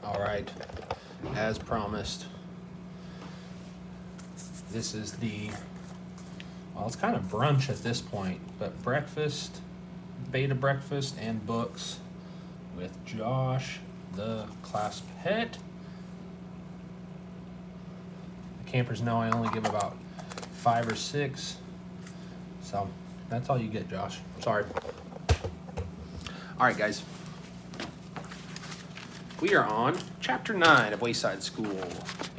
All right, as promised, this is well, it's kind of brunch at this point, but breakfast, beta breakfast, and books with Josh, the class pet. The campers know I only give about 5 or 6, so that's all you get, Josh. Sorry. All right, guys. We are on Chapter 9 of Wayside School.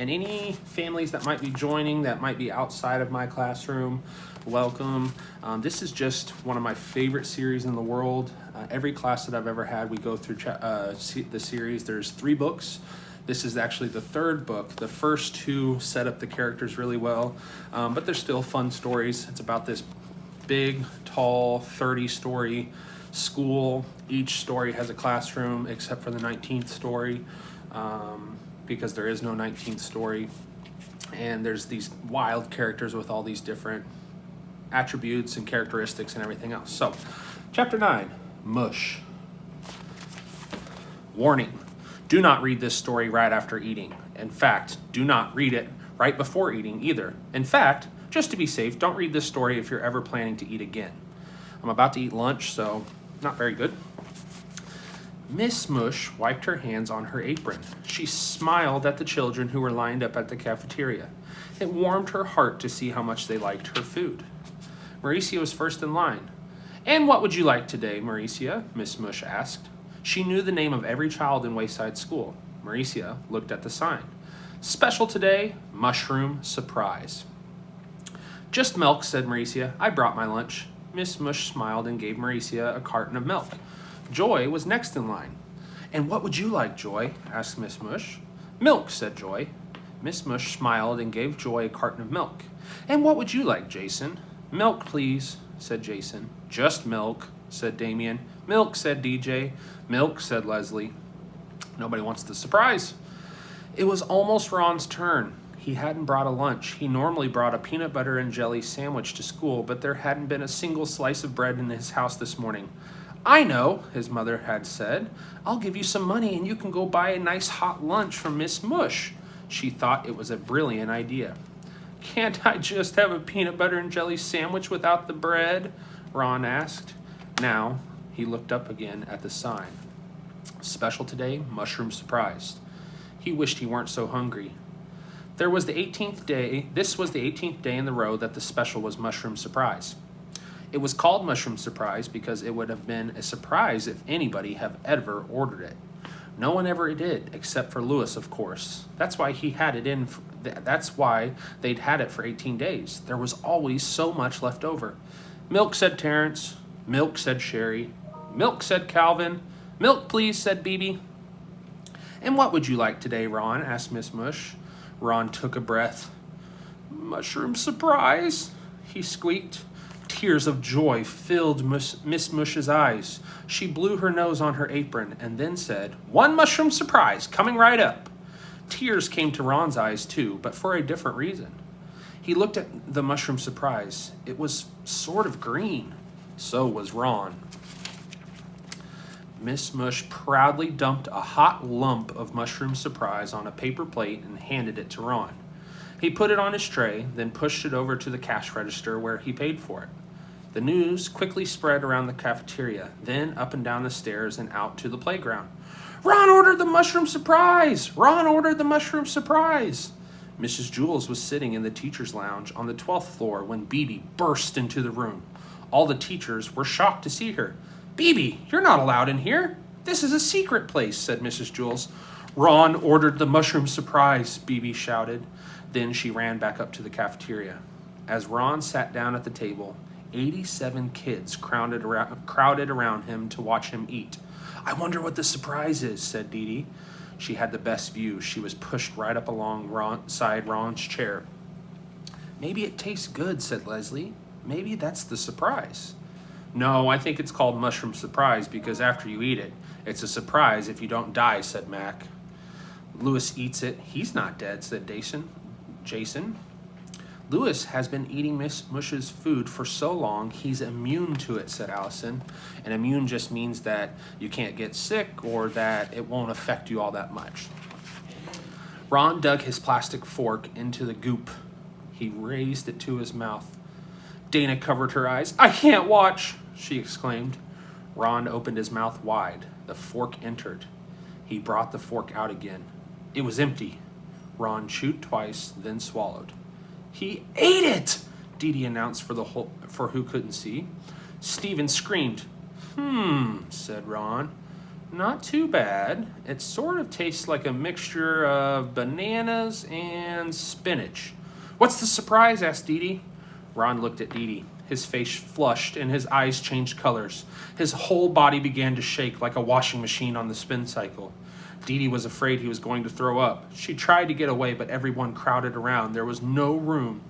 And any families that might be joining that might be outside of my classroom, welcome. This is just one of my favorite series in the world. Every class that I've ever had, we go through the series. There's 3 books. This is actually the 3rd book. The first 2 set up the characters really well, but they're still fun stories. It's about this big, tall, 30-story school. Each story has a classroom except for the 19th story, because there is no 19th story. And there's these wild characters with all these different attributes and characteristics and everything else. So, Chapter 9, Mush. Warning, do not read this story right after eating. In fact, do not read it right before eating either. In fact, just to be safe, don't read this story if you're ever planning to eat again. I'm about to eat lunch, so not very good. Miss Mush wiped her hands on her apron. She smiled at the children who were lined up at the cafeteria. It warmed her heart to see how much they liked her food. Mauricia was first in line. "And what would you like today, Mauricia?" Miss Mush asked. She knew the name of every child in Wayside School. Mauricia looked at the sign. "Special today, mushroom surprise." "Just milk," said Mauricia. "I brought my lunch." Miss Mush smiled and gave Mauricia a carton of milk. Joy was next in line. "And what would you like, Joy?" asked Miss Mush. "Milk," said Joy. Miss Mush smiled and gave Joy a carton of milk. "And what would you like, Jason?" "Milk, please," said Jason. "Just milk," said Damien. "Milk," said DJ. "Milk," said Leslie. Nobody wants the surprise. It was almost Ron's turn. He hadn't brought a lunch. He normally brought a peanut butter and jelly sandwich to school, but there hadn't been a single slice of bread in his house this morning. "I know," his mother had said. "I'll give you some money and you can go buy a nice hot lunch from Miss Mush." She thought it was a brilliant idea. "Can't I just have a peanut butter and jelly sandwich without the bread?" Ron asked. Now he looked up again at the sign. Special today, mushroom surprise. He wished he weren't so hungry. This was the 18th day in the row that the special was mushroom surprise. It was called mushroom surprise because it would have been a surprise if anybody had ever ordered it. No one ever did, except for Lewis, of course. That's why they'd had it for 18 days. There was always so much left over. "Milk," said Terrence. "Milk," said Sherry. "Milk," said Calvin. "Milk, please," said Bebe. "And what would you like today, Ron?" asked Miss Mush. Ron took a breath. "Mushroom surprise," he squeaked. Tears of joy filled Miss Mush's eyes. She blew her nose on her apron and then said, "One mushroom surprise, coming right up." Tears came to Ron's eyes too, but for a different reason. He looked at the mushroom surprise. It was sort of green. So was Ron. Miss Mush proudly dumped a hot lump of mushroom surprise on a paper plate and handed it to Ron. He put it on his tray, then pushed it over to the cash register where he paid for it. The news quickly spread around the cafeteria, then up and down the stairs and out to the playground. "Ron ordered the mushroom surprise! Ron ordered the mushroom surprise!" Mrs. Jules was sitting in the teacher's lounge on the 12th floor when Bebe burst into the room. All the teachers were shocked to see her. "Bebe, you're not allowed in here. This is a secret place," said Mrs. Jules. "Ron ordered the mushroom surprise," Bebe shouted. Then she ran back up to the cafeteria. As Ron sat down at the table, 87 kids crowded around him to watch him eat. "I wonder what the surprise is," said Dee Dee. She had the best view. She was pushed right up alongside Ron's chair. "Maybe it tastes good," said Leslie. "Maybe that's the surprise." "No, I think it's called mushroom surprise because after you eat it, it's a surprise if you don't die," said Mac. "Lewis eats it. He's not dead," said Jason. Lewis has been eating Miss Mush's food for so long, he's immune to it, said Allison. And immune just means that you can't get sick or that it won't affect you all that much. Ron dug his plastic fork into the goop. He raised it to his mouth. Dana covered her eyes. I can't watch, she exclaimed. Ron opened his mouth wide. The fork entered. He brought the fork out again. It was empty. Ron chewed twice, then swallowed. He ate it, Dee Dee announced for who couldn't see. Stephen screamed. Said Ron. Not too bad. It sort of tastes like a mixture of bananas and spinach. What's the surprise? Asked Dee Dee. Ron looked at Dee Dee. His face flushed and his eyes changed colors. His whole body began to shake like a washing machine on the spin cycle. Dee Dee was afraid he was going to throw up. She tried to get away, but everyone crowded around. There was no room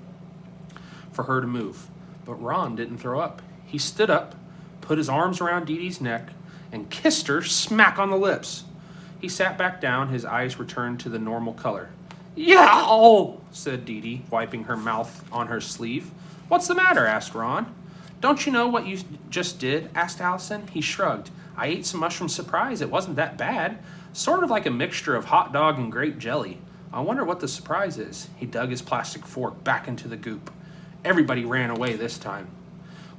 for her to move. But Ron didn't throw up. He stood up, put his arms around Dee Dee's neck, and kissed her smack on the lips. He sat back down, his eyes returned to the normal color. Yow, said Dee Dee, wiping her mouth on her sleeve. What's the matter? Asked Ron. Don't you know what you just did? Asked Allison. He shrugged. I ate some mushroom surprise. It wasn't that bad. Sort of like a mixture of hot dog and grape jelly. I wonder what the surprise is. He dug his plastic fork back into the goop. Everybody ran away this time.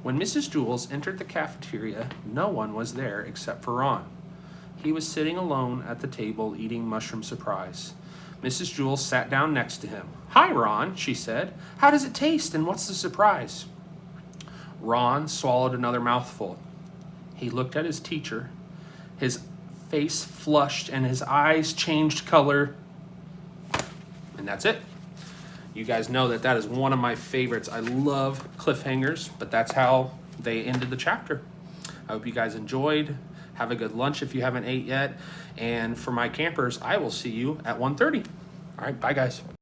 When Mrs. Jules entered the cafeteria, no one was there except for Ron. He was sitting alone at the table eating mushroom surprise. Mrs. Jules sat down next to him. Hi, Ron, she said. How does it taste and what's the surprise? Ron swallowed another mouthful. He looked at his teacher. His face flushed and his eyes changed color. And that's it. You guys know that is one of my favorites. I love cliffhangers, but that's how they ended the chapter. I hope you guys enjoyed. Have a good lunch if you haven't ate yet. And for my campers, I will see you at 1:30. All right, bye guys.